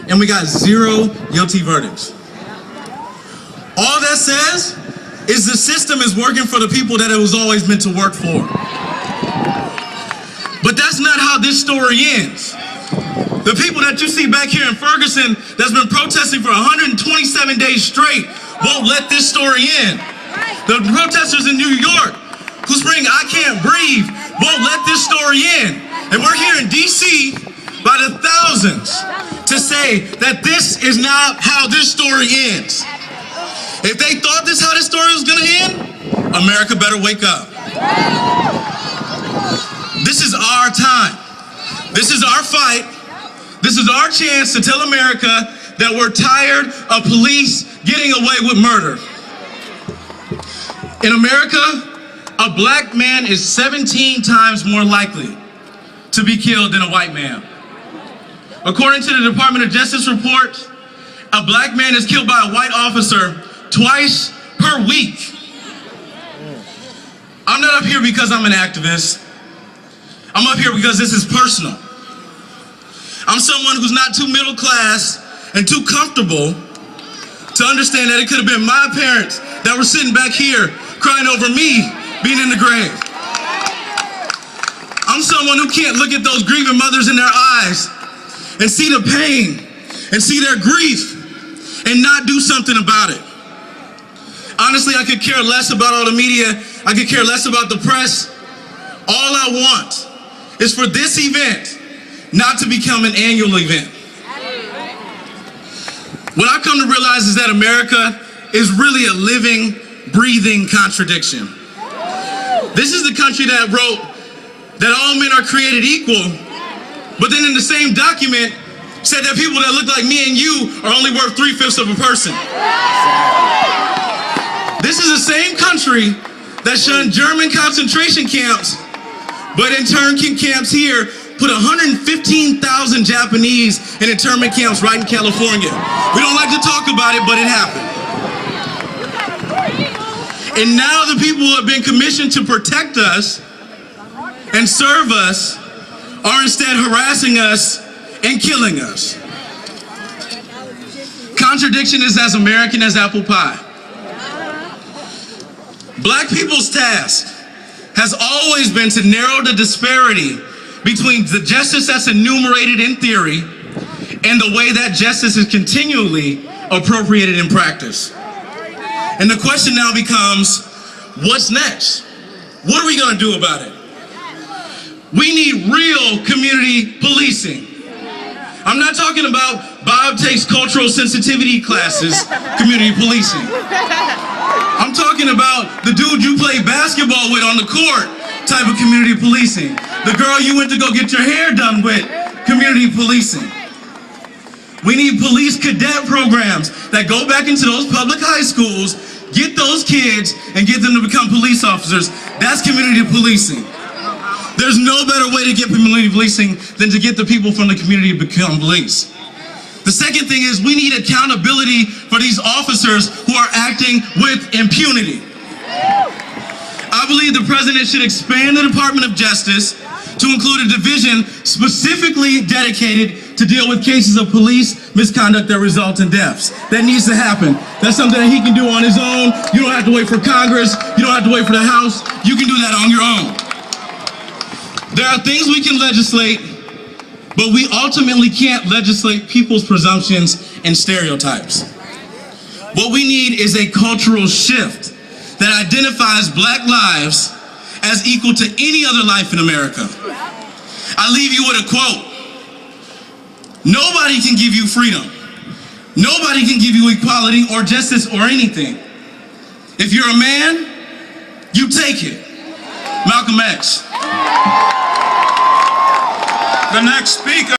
and we got 0 guilty verdicts. All that says is the system is working for the people that it was always meant to work for. But that's not how this story ends. The people that you see back here in Ferguson that's been protesting for 127 days straight won't let this story end. The protesters in New York who scream, "I can't breathe," won't let this story end. And we're here in DC by the thousands to say that this is not how this story ends. If they thought this is how this story was gonna end, America better wake up. This is our time. This is our fight. This is our chance to tell America that we're tired of police getting away with murder. In America, a black man is 17 times more likely to be killed than a white man. According to the Department of Justice report, a black man is killed by a white officer twice per week. I'm not up here because I'm an activist. I'm up here because this is personal. I'm someone who's not too middle class and too comfortable to understand that it could have been my parents that were sitting back here crying over me being in the grave. I'm someone who can't look at those grieving mothers in their eyes and see the pain and see their grief and not do something about it. Honestly, I could care less about all the media. I could care less about the press. All I want is for this event not to become an annual event. What I've come to realize is that America is really a living, breathing contradiction. This is the country that wrote that all men are created equal, but then in the same document said that people that look like me and you are only worth 3/5 of a person. This is the same country that shunned German concentration camps, but internment camps here put 115,000 Japanese in internment camps right in California. We don't like to talk about it, but it happened. And now the people who have been commissioned to protect us and serve us are instead harassing us and killing us. Contradiction is as American as apple pie. Black people's task has always been to narrow the disparity between the justice that's enumerated in theory and the way that justice is continually appropriated in practice. And the question now becomes, what's next? What are we going to do about it? We need real community policing. I'm not talking about Bob takes cultural sensitivity classes, community policing. I'm talking about the dude you play basketball with on the court type of community policing. The girl you went to go get your hair done with, community policing. We need police cadet programs that go back into those public high schools, get those kids, and get them to become police officers. That's community policing. There's no better way to get community policing than to get the people from the community to become police. The second thing is we need accountability for these officers who are acting with impunity. I believe the president should expand the Department of Justice to include a division specifically dedicated to deal with cases of police misconduct that result in deaths. That needs to happen. That's something that he can do on his own. You don't have to wait for Congress. You don't have to wait for the House. You can do that on your own. There are things we can legislate, but we ultimately can't legislate people's presumptions and stereotypes. What we need is a cultural shift that identifies black lives as equal to any other life in America. I leave you with a quote. Nobody can give you freedom. Nobody can give you equality or justice or anything. If you're a man, you take it. Malcolm X. The next speaker.